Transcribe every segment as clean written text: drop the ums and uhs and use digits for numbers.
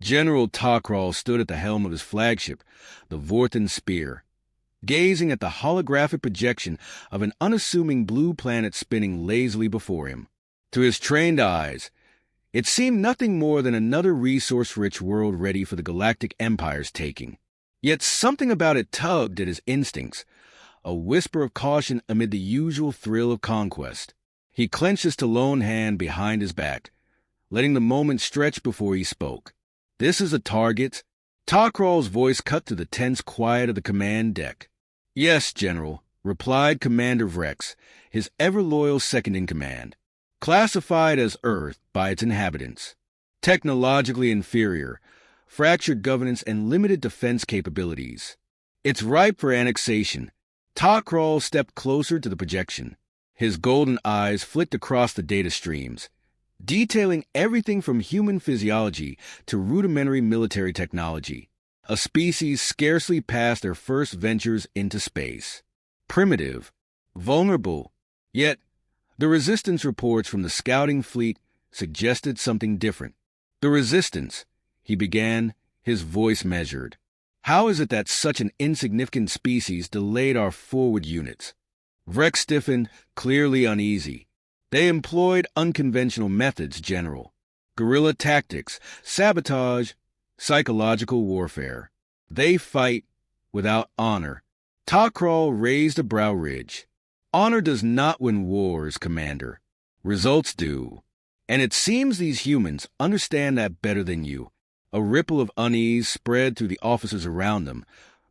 General Tokral stood at the helm of his flagship, the Vorthen Spear, gazing at the holographic projection of an unassuming blue planet spinning lazily before him. To his trained eyes, it seemed nothing more than another resource-rich world ready for the Galactic Empire's taking. Yet something about it tugged at his instincts, a whisper of caution amid the usual thrill of conquest. He clenched his talon hand behind his back, letting the moment stretch before he spoke. "This is a target." Tokral's voice cut through the tense quiet of the command deck. "Yes, General," replied Commander Vrex, his ever-loyal second-in-command. "Classified as Earth by its inhabitants. Technologically inferior, fractured governance and limited defense capabilities. It's ripe for annexation." Tokral stepped closer to the projection. His golden eyes flicked across the data streams, detailing everything from human physiology to rudimentary military technology. A species scarcely past their first ventures into space. Primitive, vulnerable, yet the resistance reports from the scouting fleet suggested something different. "The resistance," he began, his voice measured. "How is it that such an insignificant species delayed our forward units?" Vrex stiffened, clearly uneasy. "They employed unconventional methods, General. Guerrilla tactics, sabotage, psychological warfare. They fight without honor." Tokral raised a brow ridge. "Honor does not win wars, Commander. Results do. And it seems these humans understand that better than you." A ripple of unease spread through the officers around them,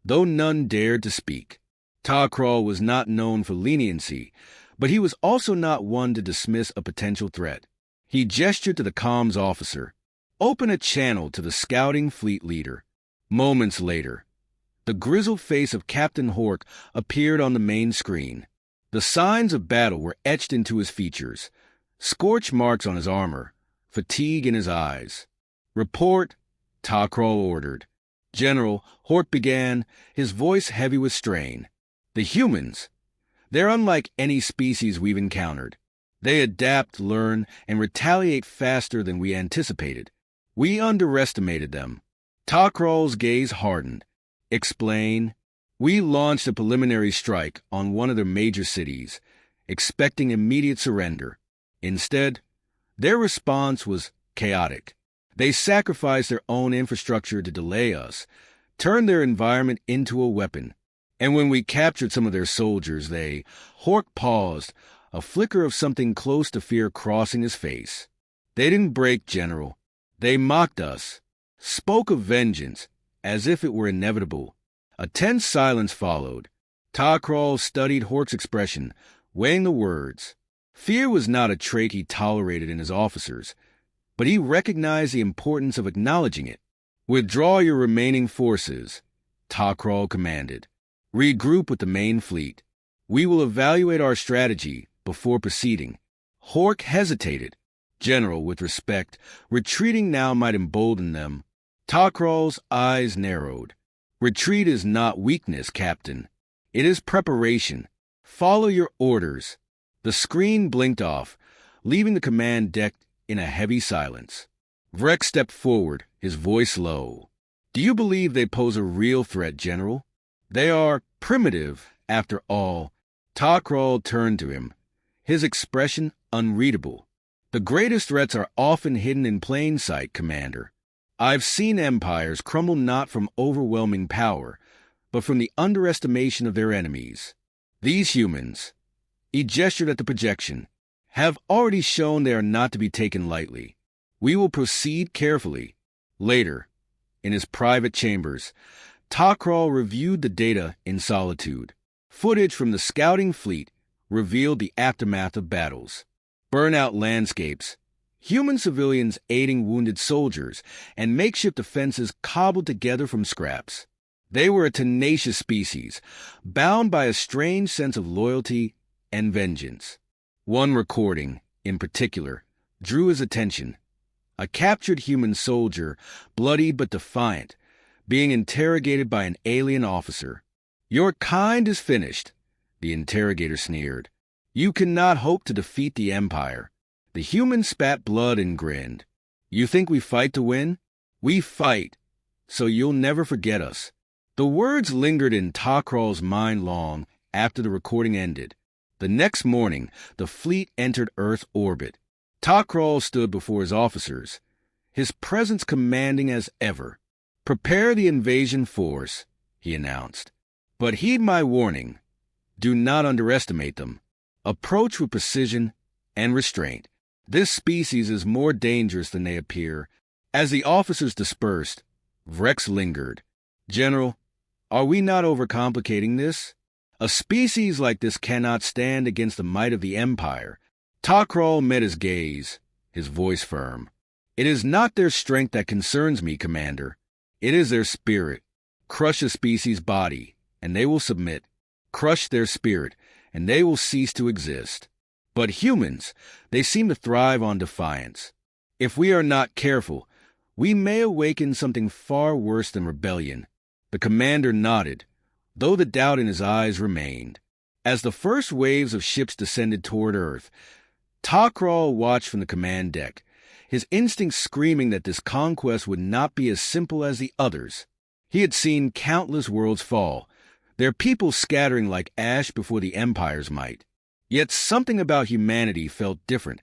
though none dared to speak. Tokral was not known for leniency, but he was also not one to dismiss a potential threat. He gestured to the comms officer. "Open a channel to the scouting fleet leader." Moments later, the grizzled face of Captain Hork appeared on the main screen. The signs of battle were etched into his features, scorch marks on his armor, fatigue in his eyes. "Report," Tokral ordered. "General," Hork began, his voice heavy with strain. "The humans, they're unlike any species we've encountered. They adapt, learn, and retaliate faster than we anticipated. We underestimated them." Tokral's gaze hardened. "Explain." "We launched a preliminary strike on one of their major cities, expecting immediate surrender. Instead, their response was chaotic. They sacrificed their own infrastructure to delay us, turned their environment into a weapon. And when we captured some of their soldiers, they—" Hork paused, a flicker of something close to fear crossing his face. "They didn't break, General. They mocked us, spoke of vengeance, as if it were inevitable." A tense silence followed. Tokral studied Hork's expression, weighing the words. Fear was not a trait he tolerated in his officers, but he recognized the importance of acknowledging it. "Withdraw your remaining forces," Tokral commanded. "Regroup with the main fleet. We will evaluate our strategy before proceeding." Hork hesitated. "General, with respect, retreating now might embolden them." Tokral's eyes narrowed. "Retreat is not weakness, Captain. It is preparation. Follow your orders." The screen blinked off, leaving the command deck in a heavy silence. Vrex stepped forward, his voice low. "Do you believe they pose a real threat, General? They are primitive, after all." Tokral turned to him, his expression unreadable. "The greatest threats are often hidden in plain sight, Commander. I've seen empires crumble not from overwhelming power, but from the underestimation of their enemies. These humans," he gestured at the projection, "have already shown they are not to be taken lightly. We will proceed carefully." Later, in his private chambers, Tokral reviewed the data in solitude. Footage from the scouting fleet revealed the aftermath of battles. Burnout landscapes, human civilians aiding wounded soldiers, and makeshift defenses cobbled together from scraps. They were a tenacious species, bound by a strange sense of loyalty and vengeance. One recording, in particular, drew his attention. A captured human soldier, bloody but defiant, being interrogated by an alien officer. "Your kind is finished," the interrogator sneered. "You cannot hope to defeat the Empire." The human spat blood and grinned. "You think we fight to win? We fight, so you'll never forget us." The words lingered in Takral's mind long after the recording ended. The next morning, the fleet entered Earth orbit. Takral stood before his officers, his presence commanding as ever. "Prepare the invasion force," he announced. "But heed my warning. Do not underestimate them. Approach with precision and restraint. This species is more dangerous than they appear." As the officers dispersed, Vrex lingered. "General, are we not overcomplicating this? A species like this cannot stand against the might of the Empire." Takral met his gaze, his voice firm. "It is not their strength that concerns me, Commander. It is their spirit. Crush a species' body, and they will submit. Crush their spirit, and they will cease to exist. But humans, they seem to thrive on defiance. If we are not careful, we may awaken something far worse than rebellion." The commander nodded, though the doubt in his eyes remained. As the first waves of ships descended toward Earth, Takral watched from the command deck, his instincts screaming that this conquest would not be as simple as the others. He had seen countless worlds fall, their people scattering like ash before the Empire's might. Yet something about humanity felt different,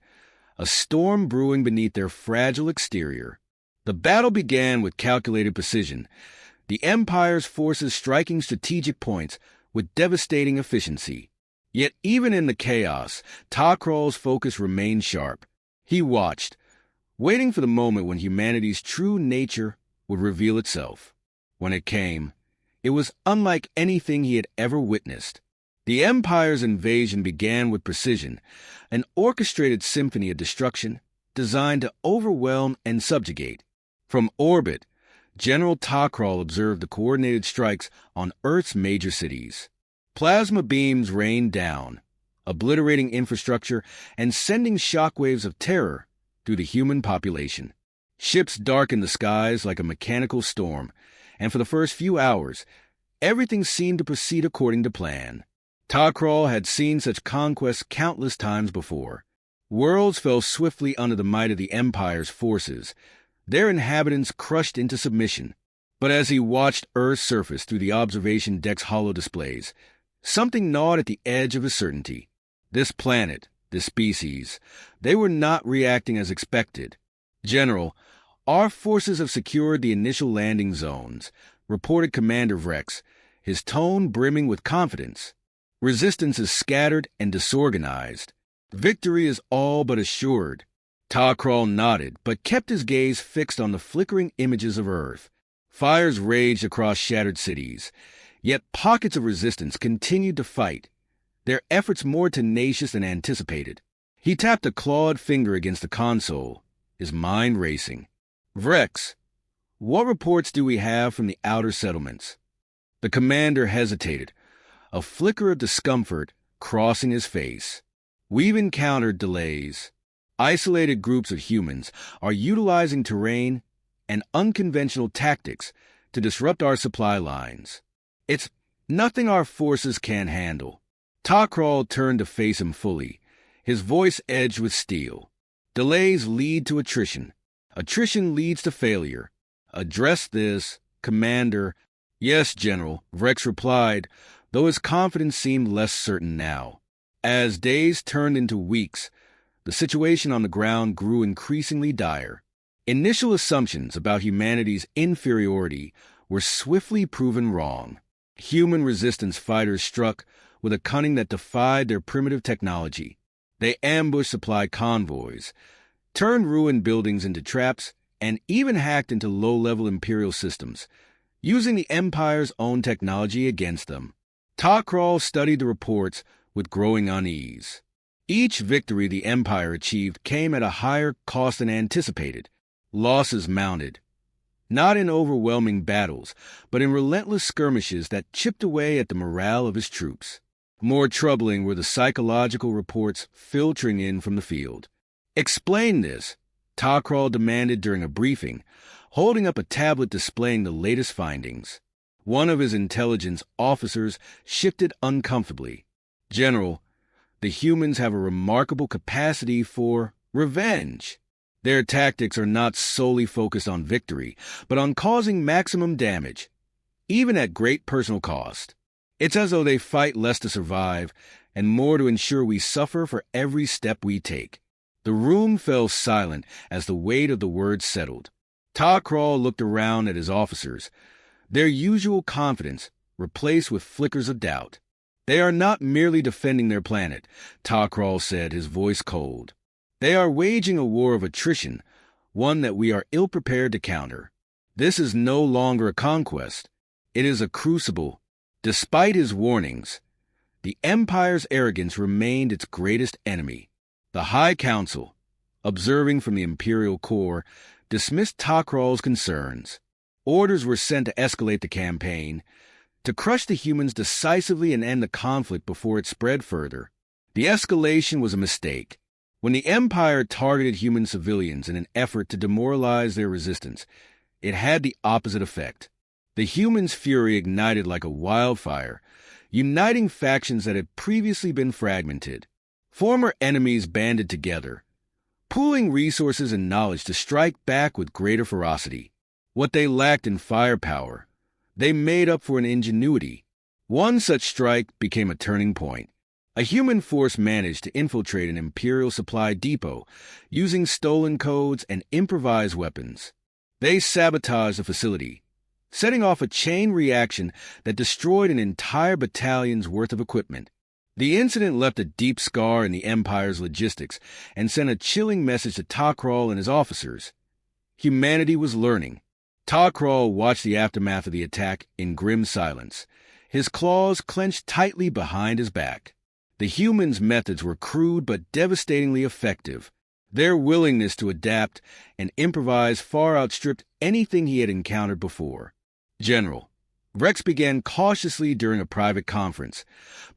a storm brewing beneath their fragile exterior. The battle began with calculated precision, the Empire's forces striking strategic points with devastating efficiency. Yet even in the chaos, Takral's focus remained sharp. He watched, waiting for the moment when humanity's true nature would reveal itself. When it came, it was unlike anything he had ever witnessed. The Empire's invasion began with precision, an orchestrated symphony of destruction designed to overwhelm and subjugate. From orbit, General Takral observed the coordinated strikes on Earth's major cities. Plasma beams rained down, obliterating infrastructure and sending shockwaves of terror through the human population. Ships darkened the skies like a mechanical storm, and for the first few hours, everything seemed to proceed according to plan. Takral had seen such conquests countless times before. Worlds fell swiftly under the might of the Empire's forces, their inhabitants crushed into submission. But as he watched Earth's surface through the observation deck's hollow displays, something gnawed at the edge of his certainty. This planet, this species, they were not reacting as expected. "General, our forces have secured the initial landing zones," reported Commander Vrex, his tone brimming with confidence. "Resistance is scattered and disorganized. Victory is all but assured." Takral nodded, but kept his gaze fixed on the flickering images of Earth. Fires raged across shattered cities, yet pockets of resistance continued to fight, their efforts more tenacious than anticipated. He tapped a clawed finger against the console, his mind racing. "Vrex, what reports do we have from the outer settlements?" The commander hesitated, a flicker of discomfort crossing his face. "We've encountered delays. Isolated groups of humans are utilizing terrain and unconventional tactics to disrupt our supply lines. It's nothing our forces can't handle." Takral turned to face him fully, his voice edged with steel. "Delays lead to attrition. Attrition leads to failure. Address this, Commander." "Yes, General," Vrex replied, though his confidence seemed less certain now. As days turned into weeks, the situation on the ground grew increasingly dire. Initial assumptions about humanity's inferiority were swiftly proven wrong. Human resistance fighters struck with a cunning that defied their primitive technology. They ambushed supply convoys, turned ruined buildings into traps, and even hacked into low-level Imperial systems, using the Empire's own technology against them. Takral studied the reports with growing unease. Each victory the Empire achieved came at a higher cost than anticipated. Losses mounted, not in overwhelming battles, but in relentless skirmishes that chipped away at the morale of his troops. More troubling were the psychological reports filtering in from the field. "Explain this," Takral demanded during a briefing, holding up a tablet displaying the latest findings. One of his intelligence officers shifted uncomfortably. "General, the humans have a remarkable capacity for revenge." Their tactics are not solely focused on victory, but on causing maximum damage, even at great personal cost. It's as though they fight less to survive and more to ensure we suffer for every step we take. The room fell silent as the weight of the words settled. Takral looked around at his officers, their usual confidence replaced with flickers of doubt. They are not merely defending their planet, Takral said, his voice cold. They are waging a war of attrition, one that we are ill-prepared to counter. This is no longer a conquest. It is a crucible. Despite his warnings, the Empire's arrogance remained its greatest enemy. The High Council, observing from the Imperial Core, dismissed Takral's concerns. Orders were sent to escalate the campaign, to crush the humans decisively and end the conflict before it spread further. The escalation was a mistake. When the Empire targeted human civilians in an effort to demoralize their resistance, it had the opposite effect. The humans' fury ignited like a wildfire, uniting factions that had previously been fragmented. Former enemies banded together, pooling resources and knowledge to strike back with greater ferocity. What they lacked in firepower, they made up for in ingenuity. One such strike became a turning point. A human force managed to infiltrate an Imperial supply depot using stolen codes and improvised weapons. They sabotaged the facility, setting off a chain reaction that destroyed an entire battalion's worth of equipment. The incident left a deep scar in the Empire's logistics and sent a chilling message to Takral and his officers. Humanity was learning. Takral watched the aftermath of the attack in grim silence, his claws clenched tightly behind his back. The humans' methods were crude but devastatingly effective. Their willingness to adapt and improvise far outstripped anything he had encountered before. General, Rex began cautiously during a private conference.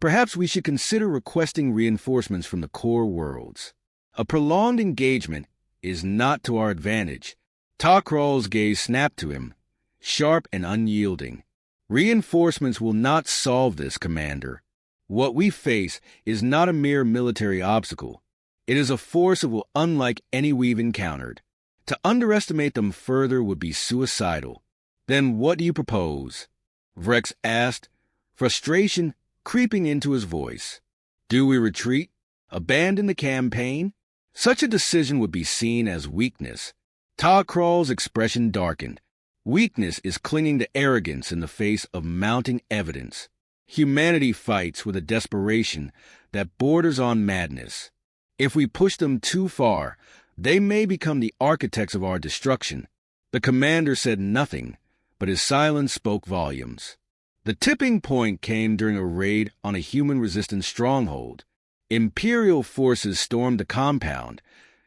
Perhaps we should consider requesting reinforcements from the core worlds. A prolonged engagement is not to our advantage. Takral's gaze snapped to him, sharp and unyielding. Reinforcements will not solve this, Commander. What we face is not a mere military obstacle. It is a force unlike any we've encountered. To underestimate them further would be suicidal. Then what do you propose? Vrex asked, frustration creeping into his voice. Do we retreat? Abandon the campaign? Such a decision would be seen as weakness. Takral's expression darkened. Weakness is clinging to arrogance in the face of mounting evidence. Humanity fights with a desperation that borders on madness. If we push them too far, they may become the architects of our destruction. The commander said nothing, but his silence spoke volumes. The tipping point came during a raid on a human-resistant stronghold. Imperial forces stormed the compound,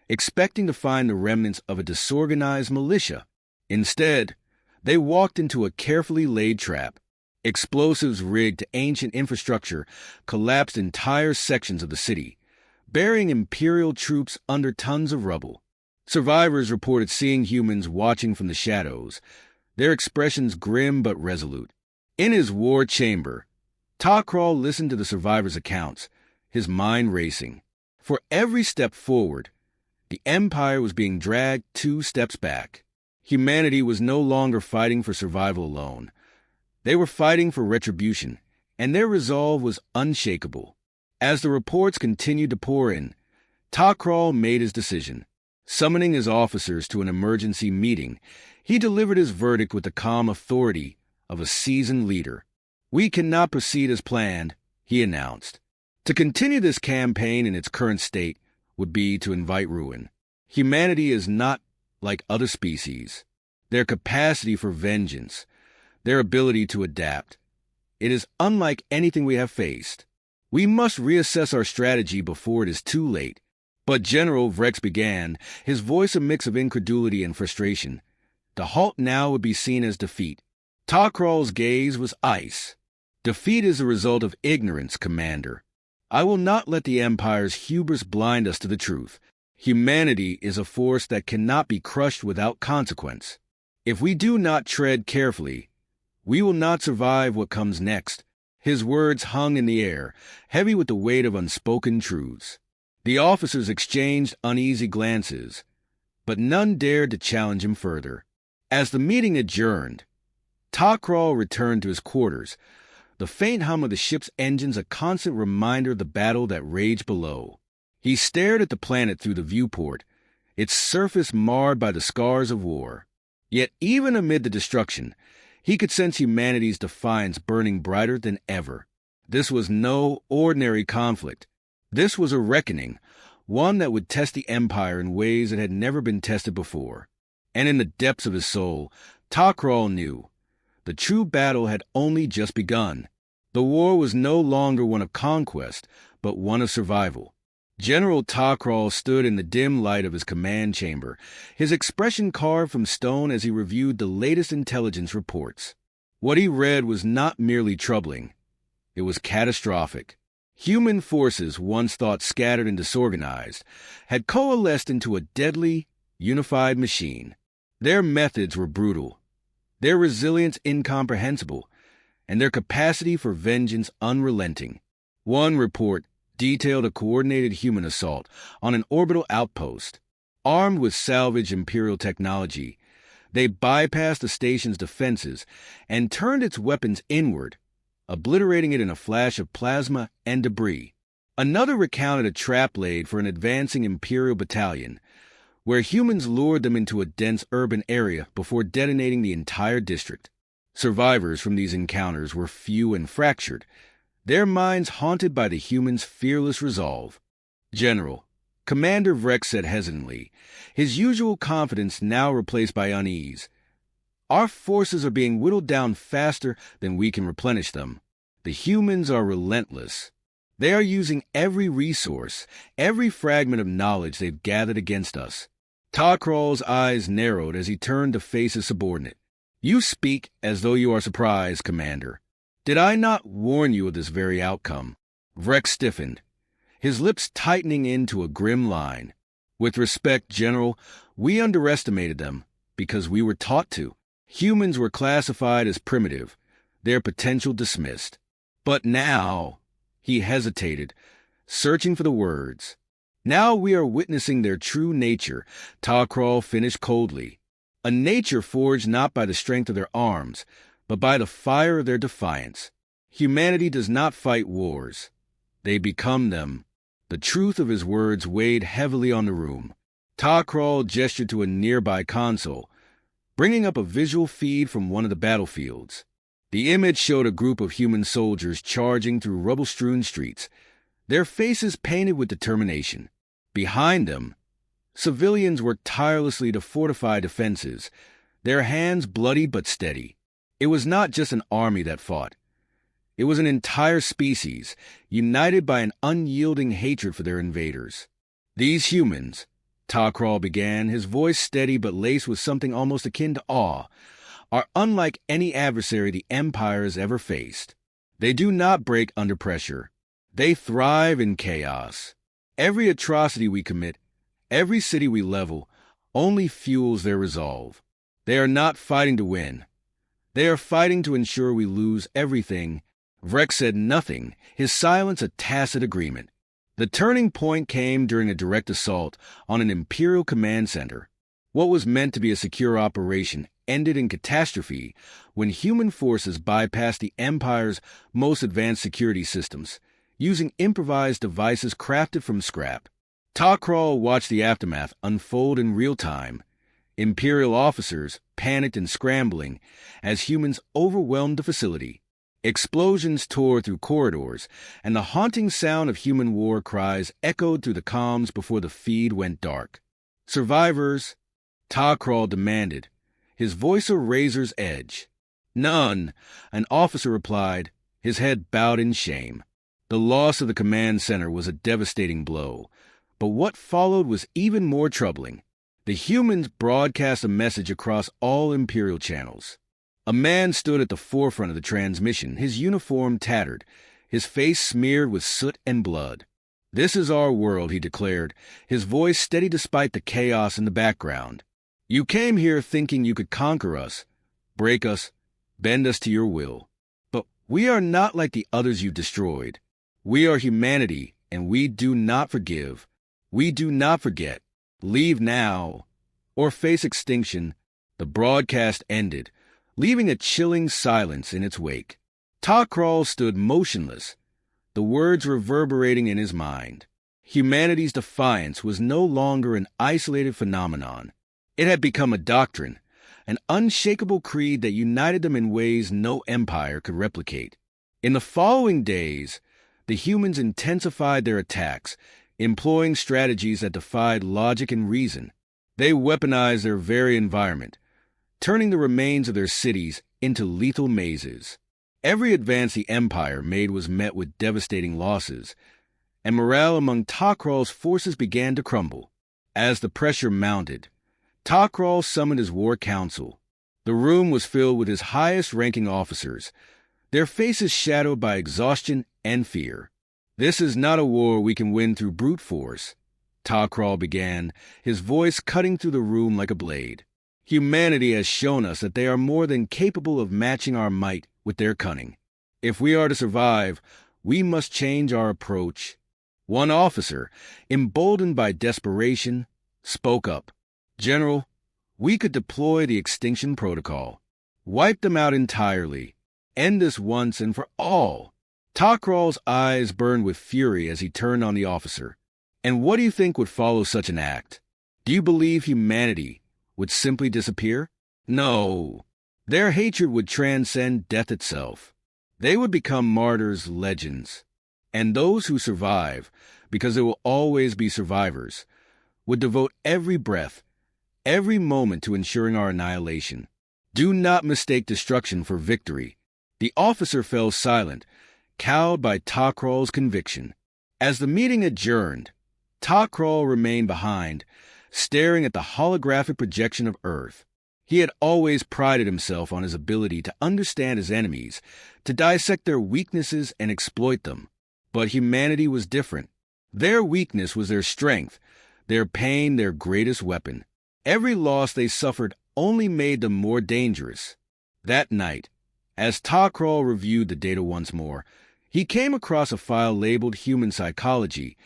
expecting to find the remnants of a disorganized militia. Instead, they walked into a carefully laid trap. Explosives rigged to ancient infrastructure collapsed entire sections of the city, burying Imperial troops under tons of rubble. Survivors reported seeing humans watching from the shadows, their expressions grim but resolute. In his war chamber, Takral listened to the survivors' accounts, his mind racing. For every step forward, the Empire was being dragged 2 steps back. Humanity was no longer fighting for survival alone. They were fighting for retribution, and their resolve was unshakable. As the reports continued to pour in, Takral made his decision. Summoning his officers to an emergency meeting, he delivered his verdict with the calm authority of a seasoned leader. We cannot proceed as planned, he announced. To continue this campaign in its current state would be to invite ruin. Humanity is not like other species. Their capacity for vengeance, their ability to adapt, it is unlike anything we have faced. We must reassess our strategy before it is too late. But General Vrex began, his voice a mix of incredulity and frustration. The halt now would be seen as defeat. Takral's gaze was ice. Defeat is the result of ignorance, Commander. I will not let the Empire's hubris blind us to the truth. Humanity is a force that cannot be crushed without consequence. If we do not tread carefully, we will not survive what comes next. His words hung in the air, heavy with the weight of unspoken truths. The officers exchanged uneasy glances. but none dared to challenge him further. As the meeting adjourned, Tok'ral returned to his quarters, the faint hum of the ship's engines a constant reminder of the battle that raged below. He stared at the planet through the viewport, its surface marred by the scars of war. Yet even amid the destruction, he could sense humanity's defiance burning brighter than ever. This was no ordinary conflict. This was a reckoning, one that would test the Empire in ways it had never been tested before. And in the depths of his soul, Tok'ral knew the true battle had only just begun. The war was no longer one of conquest, but one of survival. General Tok'ral stood in the dim light of his command chamber, his expression carved from stone as he reviewed the latest intelligence reports. What he read was not merely troubling. It was catastrophic. Human forces, once thought scattered and disorganized, had coalesced into a deadly, unified machine. Their methods were brutal, their resilience incomprehensible, and their capacity for vengeance unrelenting. One report detailed a coordinated human assault on an orbital outpost. Armed with salvaged Imperial technology, they bypassed the station's defenses and turned its weapons inward, obliterating it in a flash of plasma and debris. Another recounted a trap laid for an advancing Imperial battalion, where humans lured them into a dense urban area before detonating the entire district. Survivors from these encounters were few and fractured, their minds haunted by the humans' fearless resolve. "General," Commander Vrex said hesitantly, his usual confidence now replaced by unease, "our forces are being whittled down faster than we can replenish them. The humans are relentless. They are using every resource, every fragment of knowledge they've gathered against us." Tok'ral's eyes narrowed as he turned to face his subordinate. "You speak as though you are surprised, Commander. Did I not warn you of this very outcome?" Vrex stiffened, his lips tightening into a grim line. "With respect, General, we underestimated them because we were taught to. Humans were classified as primitive, their potential dismissed. But now," he hesitated, searching for the words. "Now we are witnessing their true nature," Tok'ral finished coldly. "A nature forged not by the strength of their arms, but by the fire of their defiance. Humanity does not fight wars. They become them." The truth of his words weighed heavily on the room. Tok'ral gestured to a nearby console, bringing up a visual feed from one of the battlefields. The image showed a group of human soldiers charging through rubble-strewn streets, their faces painted with determination. Behind them, civilians worked tirelessly to fortify defenses, their hands bloody but steady. It was not just an army that fought. It was an entire species, united by an unyielding hatred for their invaders. "These humans," Tok'ral began, his voice steady but laced with something almost akin to awe, "are unlike any adversary the Empire has ever faced. They do not break under pressure. They thrive in chaos. Every atrocity we commit, every city we level, only fuels their resolve. They are not fighting to win. They are fighting to ensure we lose everything." Vrex said nothing, his silence a tacit agreement. The turning point came during a direct assault on an Imperial command center. What was meant to be a secure operation ended in catastrophe when human forces bypassed the Empire's most advanced security systems, using improvised devices crafted from scrap. Tok'ral watched the aftermath unfold in real time. Imperial officers panicked and scrambling as humans overwhelmed the facility. Explosions tore through corridors, and the haunting sound of human war cries echoed through the comms before the feed went dark. "Survivors?" Tok'ral demanded, his voice a razor's edge. "None," an officer replied, his head bowed in shame. The loss of the command center was a devastating blow, but what followed was even more troubling. The humans broadcast a message across all Imperial channels. A man stood at the forefront of the transmission, his uniform tattered, his face smeared with soot and blood. "This is our world," he declared, his voice steady despite the chaos in the background. "You came here thinking you could conquer us, break us, bend us to your will. But we are not like the others you destroyed. We are humanity, and we do not forgive. We do not forget. Leave now." or face extinction, the broadcast ended, leaving a chilling silence in its wake. Tok'ral stood motionless, the words reverberating in his mind. Humanity's defiance was no longer an isolated phenomenon. It had become a doctrine, an unshakable creed that united them in ways no empire could replicate. In the following days, the humans intensified their attacks, employing strategies that defied logic and reason. They weaponized their very environment, turning the remains of their cities into lethal mazes. Every advance the Empire made was met with devastating losses, and morale among Tok'ral's forces began to crumble. As the pressure mounted, Tok'ral summoned his war council. The room was filled with his highest-ranking officers, their faces shadowed by exhaustion and fear. "This is not a war we can win through brute force," Tok'ral began, his voice cutting through the room like a blade. "Humanity has shown us that they are more than capable of matching our might with their cunning. If we are to survive, we must change our approach." One officer, emboldened by desperation, spoke up. "General, we could deploy the extinction protocol. Wipe them out entirely. End this once and for all." Tok'ral's eyes burned with fury as he turned on the officer. "And what do you think would follow such an act? Do you believe humanity would simply disappear? No. Their hatred would transcend death itself. They would become martyrs, legends. And those who survive, because there will always be survivors, would devote every breath, every moment to ensuring our annihilation. Do not mistake destruction for victory." The officer fell silent, cowed by Tok'ral's conviction. As the meeting adjourned, Tok'ral remained behind, staring at the holographic projection of Earth. He had always prided himself on his ability to understand his enemies, to dissect their weaknesses and exploit them. But humanity was different. Their weakness was their strength, their pain their greatest weapon. Every loss they suffered only made them more dangerous. That night, as Tok'ral reviewed the data once more, he came across a file labeled Human Psychology,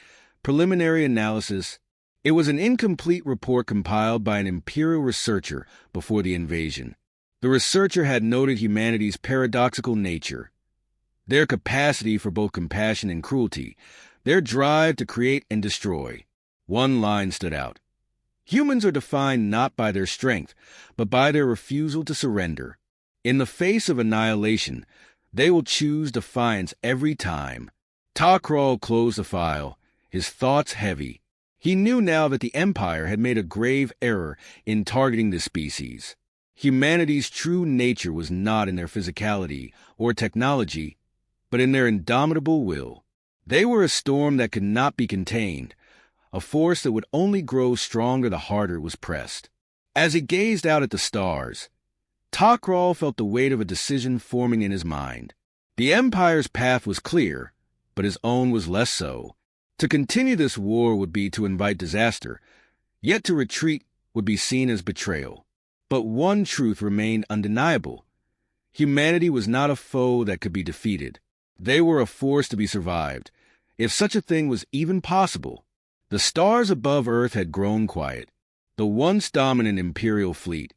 Preliminary Analysis. It was an incomplete report compiled by an Imperial researcher before the invasion. The researcher had noted humanity's paradoxical nature, their capacity for both compassion and cruelty, their drive to create and destroy. One line stood out. "Humans are defined not by their strength, but by their refusal to surrender. In the face of annihilation, they will choose defiance every time." Tok'ral closed the file, his thoughts heavy. He knew now that the Empire had made a grave error in targeting this species. Humanity's true nature was not in their physicality or technology, but in their indomitable will. They were a storm that could not be contained, a force that would only grow stronger the harder it was pressed. As he gazed out at the stars, Tok'ral felt the weight of a decision forming in his mind. The Empire's path was clear, but his own was less so. To continue this war would be to invite disaster, yet to retreat would be seen as betrayal. But one truth remained undeniable. Humanity was not a foe that could be defeated. They were a force to be survived, if such a thing was even possible. The stars above Earth had grown quiet. The once dominant Imperial fleet,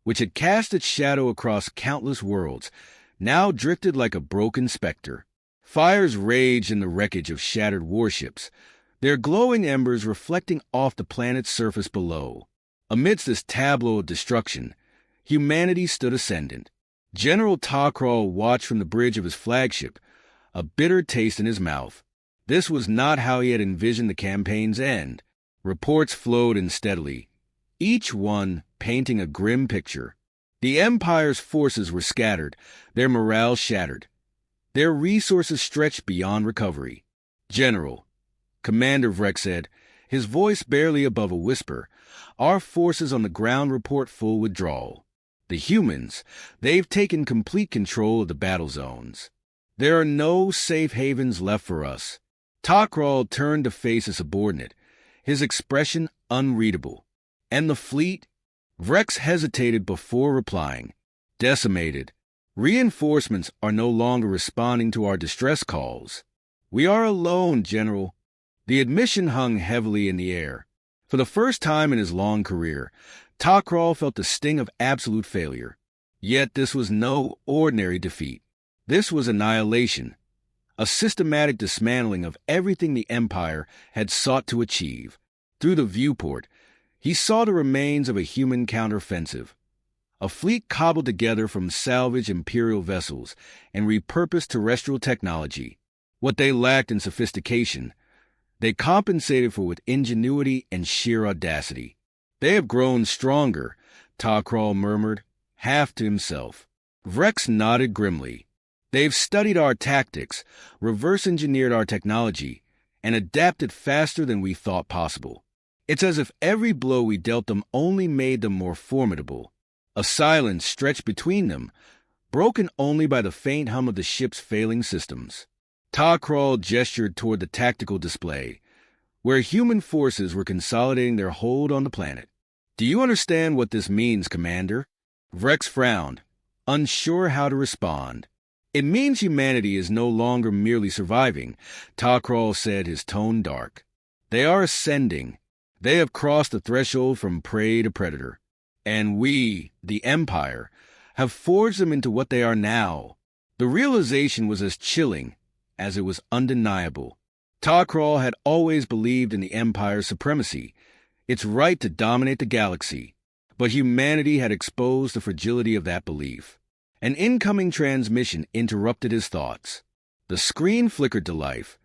which had cast its shadow across countless worlds, now drifted like a broken specter. Fires raged in the wreckage of shattered warships, their glowing embers reflecting off the planet's surface below. Amidst this tableau of destruction, humanity stood ascendant. General Tok'ral watched from the bridge of his flagship, a bitter taste in his mouth. This was not how he had envisioned the campaign's end. Reports flowed in steadily, each one painting a grim picture. The Empire's forces were scattered, their morale shattered, their resources stretched beyond recovery. "General," Commander Vrex said, his voice barely above a whisper, "our forces on the ground report full withdrawal. The humans, they've taken complete control of the battle zones. There are no safe havens left for us." Tok'ral turned to face a subordinate, his expression unreadable. "And the fleet?" Vrex hesitated before replying. "Decimated. Reinforcements are no longer responding to our distress calls." "We are alone, General." The admission hung heavily in the air. For the first time in his long career, Takral felt the sting of absolute failure. Yet this was no ordinary defeat. This was annihilation, a systematic dismantling of everything the Empire had sought to achieve. Through the viewport, he saw the remains of a human counteroffensive, a fleet cobbled together from salvaged Imperial vessels and repurposed terrestrial technology. What they lacked in sophistication, they compensated for with ingenuity and sheer audacity. "They have grown stronger," Takral murmured, half to himself. Vrex nodded grimly. "They've studied our tactics, reverse-engineered our technology, and adapted faster than we thought possible. It's as if every blow we dealt them only made them more formidable." A silence stretched between them, broken only by the faint hum of the ship's failing systems. Takral gestured toward the tactical display, where human forces were consolidating their hold on the planet. "Do you understand what this means, Commander?" Vrex frowned, unsure how to respond. "It means humanity is no longer merely surviving," Takral said, his tone dark. "They are ascending. They have crossed the threshold from prey to predator. And we, the Empire, have forged them into what they are now." The realization was as chilling as it was undeniable. Takral had always believed in the Empire's supremacy, its right to dominate the galaxy, but humanity had exposed the fragility of that belief. An incoming transmission interrupted his thoughts. The screen flickered to life,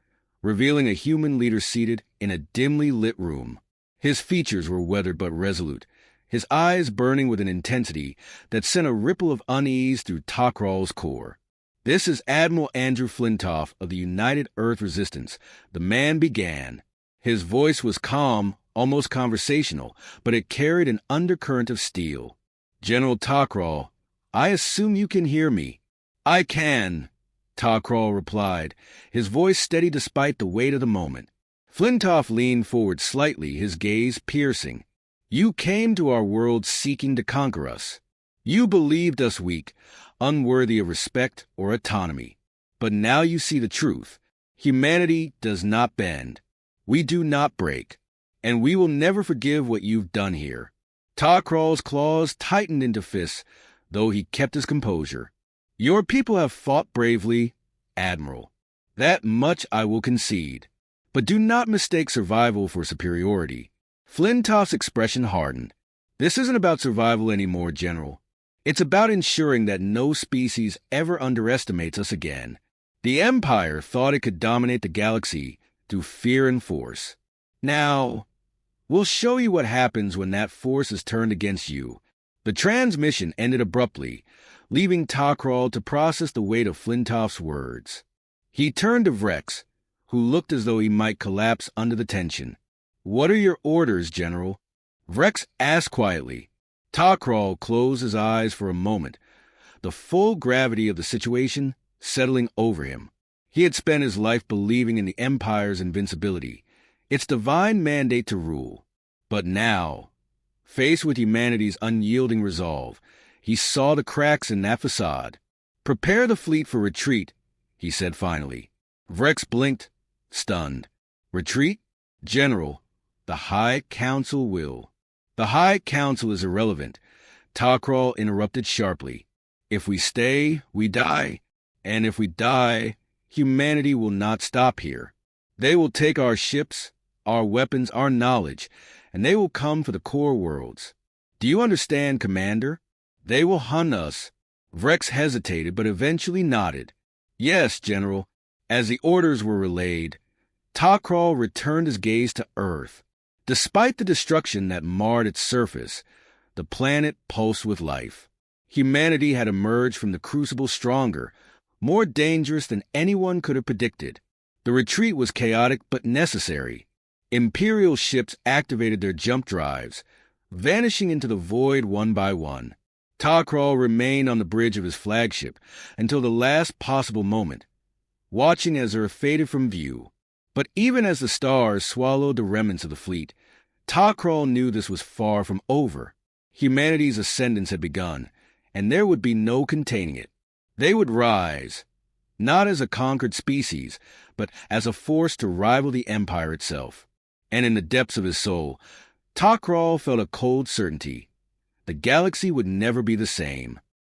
revealing a human leader seated in a dimly lit room. His features were weathered but resolute, his eyes burning with an intensity that sent a ripple of unease through Takral's core. "This is Admiral Andrew Flintoff of the United Earth Resistance," the man began. His voice was calm, almost conversational, but it carried an undercurrent of steel. "General Takral, I assume you can hear me." "I can," Takral replied, his voice steady despite the weight of the moment. Flintoff leaned forward slightly, his gaze piercing. "You came to our world seeking to conquer us. You believed us weak, unworthy of respect or autonomy. But now you see the truth. Humanity does not bend. We do not break. And we will never forgive what you've done here." Takral's claws tightened into fists, though he kept his composure. "Your people have fought bravely, Admiral. That much I will concede. But do not mistake survival for superiority." Flintoff's expression hardened. "This isn't about survival anymore, General. It's about ensuring that no species ever underestimates us again. The Empire thought it could dominate the galaxy through fear and force. Now, we'll show you what happens when that force is turned against you." The transmission ended abruptly, leaving Takral to process the weight of Flintoff's words. He turned to Vrex, who looked as though he might collapse under the tension. "What are your orders, General?" Vrex asked quietly. Takral closed his eyes for a moment, the full gravity of the situation settling over him. He had spent his life believing in the Empire's invincibility, its divine mandate to rule. But now, faced with humanity's unyielding resolve, he saw the cracks in that facade. "Prepare the fleet for retreat," he said finally. Vrex blinked, stunned. "Retreat? General, the High Council will." "The High Council is irrelevant," Takral interrupted sharply. "If we stay, we die. And if we die, humanity will not stop here. They will take our ships, our weapons, our knowledge, and they will come for the core worlds. Do you understand, Commander? They will hunt us." Vrex hesitated, but eventually nodded. "Yes, General." As the orders were relayed, Takral returned his gaze to Earth. Despite the destruction that marred its surface, the planet pulsed with life. Humanity had emerged from the crucible stronger, more dangerous than anyone could have predicted. The retreat was chaotic but necessary. Imperial ships activated their jump drives, vanishing into the void one by one. Takral remained on the bridge of his flagship until the last possible moment, watching as Earth faded from view. But even as the stars swallowed the remnants of the fleet, Takral knew this was far from over. Humanity's ascendance had begun, and there would be no containing it. They would rise, not as a conquered species, but as a force to rival the Empire itself. And in the depths of his soul, Takral felt a cold certainty. the galaxy would never be the same.